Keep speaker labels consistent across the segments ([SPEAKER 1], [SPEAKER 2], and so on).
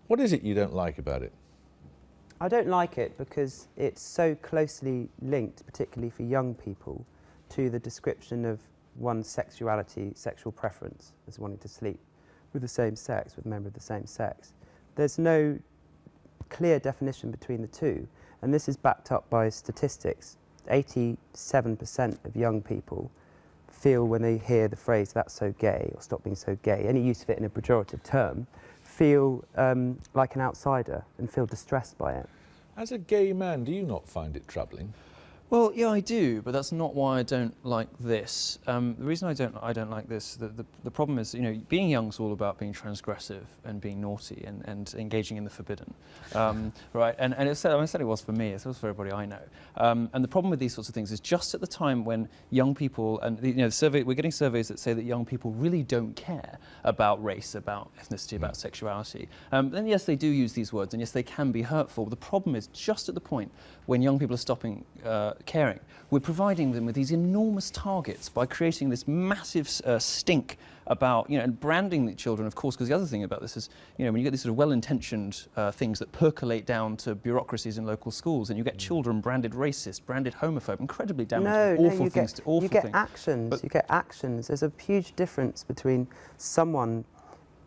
[SPEAKER 1] What is it you don't like about it?
[SPEAKER 2] I don't like it because it's so closely linked, particularly for young people, to the description of one's sexuality, sexual preference, as wanting to sleep with the same sex, with a member of the same sex. There's no clear definition between the two, and this is backed up by statistics. 87% of young people feel when they hear the phrase "that's so gay" or "stop being so gay," any use of it in a pejorative term, feel like an outsider and feel distressed by it.
[SPEAKER 1] As a gay man, do you not find it troubling?
[SPEAKER 3] Well, yeah, I do, but that's not why I don't like this. The reason I don't like this, the problem is, you know, being young is all about being transgressive and being naughty and engaging in the forbidden, right? And it certainly was for me. It was for everybody I know. And the problem with these sorts of things is just at the time when young people, and you know, we're getting surveys that say that young people really don't care about race, about ethnicity, about sexuality. Then yes, they do use these words, and yes, they can be hurtful. The problem is just at the point when young people are stopping caring, we're providing them with these enormous targets by creating this massive stink about, you know, and branding the children, of course, because the other thing about this is, you know, when you get these sort of well-intentioned things that percolate down to bureaucracies in local schools, and you get children branded racist, branded homophobe, incredibly damaging, awful things.
[SPEAKER 2] You get actions. You get actions. There's a huge difference between someone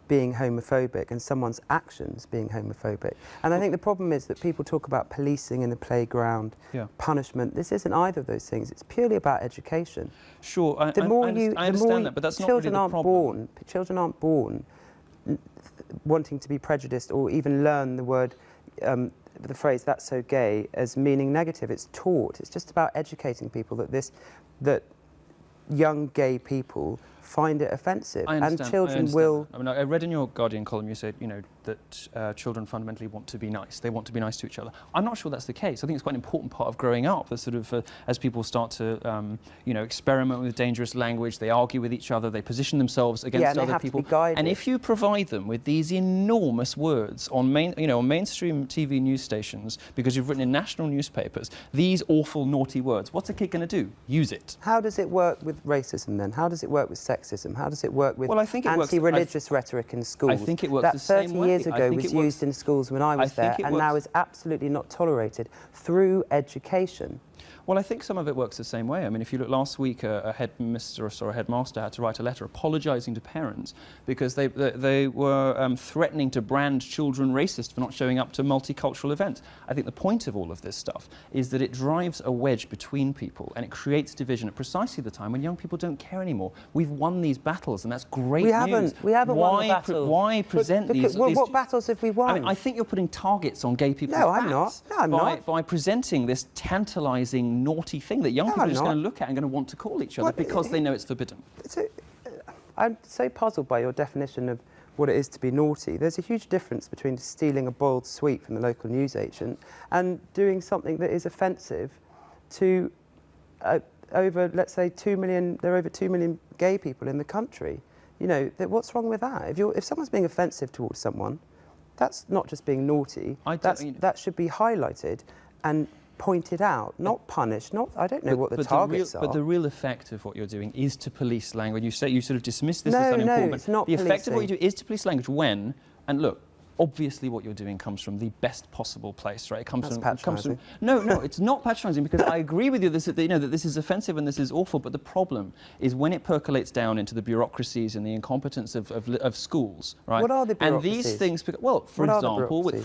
[SPEAKER 2] being homophobic and someone's actions being homophobic. And I think the problem is that people talk about policing in the playground, punishment. This isn't either of those things. It's purely about education.
[SPEAKER 3] Sure, I
[SPEAKER 2] understand
[SPEAKER 3] that, but that's not really the problem.
[SPEAKER 2] Children aren't born wanting to be prejudiced or even learn the word, the phrase "that's so gay" as meaning negative. It's taught. It's just about educating people that young gay people find it offensive, and children will.
[SPEAKER 3] I mean, I read in your Guardian column you said, you know, that children fundamentally want to be nice. They want to be nice to each other. I'm not sure that's the case. I think it's quite an important part of growing up. That sort of as people start to, you know, experiment with dangerous language, they argue with each other, they position themselves against other people. And if you provide them with these enormous words on mainstream TV news stations, because you've written in national newspapers these awful, naughty words, what's a kid going to do? Use it.
[SPEAKER 2] How does it work with racism then? How does it work with sexism? How does it work with anti-religious rhetoric in schools?
[SPEAKER 3] I think it works the same way.
[SPEAKER 2] That 30 years ago was used in schools when I was there, and now is absolutely not tolerated through education.
[SPEAKER 3] Well, I think some of it works the same way. I mean, if you look last week, a headmistress or a headmaster had to write a letter apologising to parents because they were threatening to brand children racist for not showing up to multicultural events. I think the point of all of this stuff is that it drives a wedge between people and it creates division at precisely the time when young people don't care anymore. We've won these battles, and that's great news.
[SPEAKER 2] We haven't won the battle.
[SPEAKER 3] Why present these?
[SPEAKER 2] What battles have we won?
[SPEAKER 3] I mean, I think you're putting targets on gay people's backs.
[SPEAKER 2] I'm not. No, I'm not.
[SPEAKER 3] By presenting this tantalising, naughty thing that young people are just going to look at and going to want to call each other because they know it's forbidden.
[SPEAKER 2] I'm so puzzled by your definition of what it is to be naughty. There's a huge difference between stealing a boiled sweet from the local newsagent and doing something that is offensive to let's say 2 million. There are over 2 million gay people in the country. You know, what's wrong with that? If someone's being offensive towards someone, that's not just being naughty. That should be highlighted and pointed out, not punished. I don't know what the targets are.
[SPEAKER 3] But the real effect of what you're doing is to police language. You sort of dismiss this as unimportant.
[SPEAKER 2] No, it's not
[SPEAKER 3] the
[SPEAKER 2] policing.
[SPEAKER 3] effect of what you do is to police language when, and look, obviously what you're doing comes from the best possible place, right? It comes from No, it's not patronising, because I agree with you that this is offensive and this is awful, but the problem is when it percolates down into the bureaucracies and the incompetence of schools, right?
[SPEAKER 2] What are the bureaucracies?
[SPEAKER 3] And these things, well, for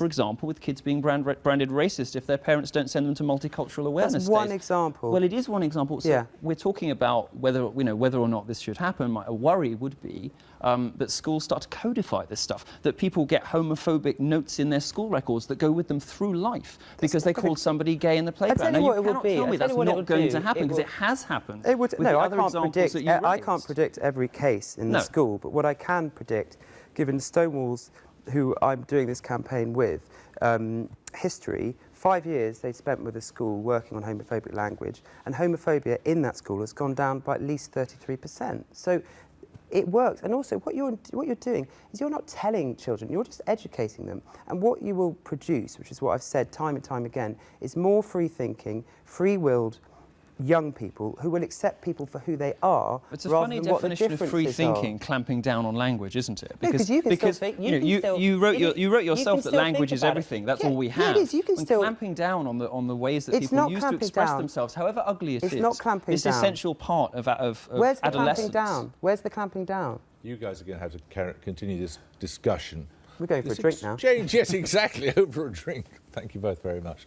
[SPEAKER 3] example, with kids being branded racist if their parents don't send them to multicultural awareness days.
[SPEAKER 2] That's one example.
[SPEAKER 3] Well, it is one example. So we're talking about whether or not this should happen. A worry would be that schools start to codify this stuff, that people get homophobic notes in their school records that go with them through life because they called somebody gay in the playground.
[SPEAKER 2] Now, you cannot tell
[SPEAKER 3] me that's not going to happen, because it has happened.
[SPEAKER 2] I can't predict every case in the school, but what I can predict, given Stonewall's, who I'm doing this campaign with, history, 5 years they spent with a school working on homophobic language, and homophobia in that school has gone down by at least 33%. So it works. And also what you're doing is you're not telling children, you're just educating them. And what you will produce, which is what I've said time and time again, is more free thinking, free-willed young people who will accept people for who they are,
[SPEAKER 3] It's a
[SPEAKER 2] rather
[SPEAKER 3] funny
[SPEAKER 2] than what the
[SPEAKER 3] definition of free
[SPEAKER 2] differences
[SPEAKER 3] thinking,
[SPEAKER 2] are.
[SPEAKER 3] clamping down on language, isn't it?
[SPEAKER 2] No, 'cause you can still think-
[SPEAKER 3] you know, you wrote yourself that
[SPEAKER 2] still
[SPEAKER 3] language
[SPEAKER 2] think
[SPEAKER 3] is
[SPEAKER 2] about it.
[SPEAKER 3] everything. That's
[SPEAKER 2] Yeah,
[SPEAKER 3] all we
[SPEAKER 2] yeah,
[SPEAKER 3] have.
[SPEAKER 2] it is. You can
[SPEAKER 3] And
[SPEAKER 2] still-
[SPEAKER 3] clamping down on the ways that
[SPEAKER 2] It's
[SPEAKER 3] people
[SPEAKER 2] not
[SPEAKER 3] use to
[SPEAKER 2] clamping
[SPEAKER 3] express
[SPEAKER 2] down.
[SPEAKER 3] themselves, however ugly it is.
[SPEAKER 2] It's not clamping
[SPEAKER 3] It's an
[SPEAKER 2] down.
[SPEAKER 3] essential part of
[SPEAKER 2] Where's the clamping
[SPEAKER 3] adolescence.
[SPEAKER 2] down? Where's the clamping down?
[SPEAKER 1] You guys are going to have to continue this discussion.
[SPEAKER 2] We're going for
[SPEAKER 1] This
[SPEAKER 2] a drink now.
[SPEAKER 1] exchange, yes, exactly, over a drink. Thank you both very much.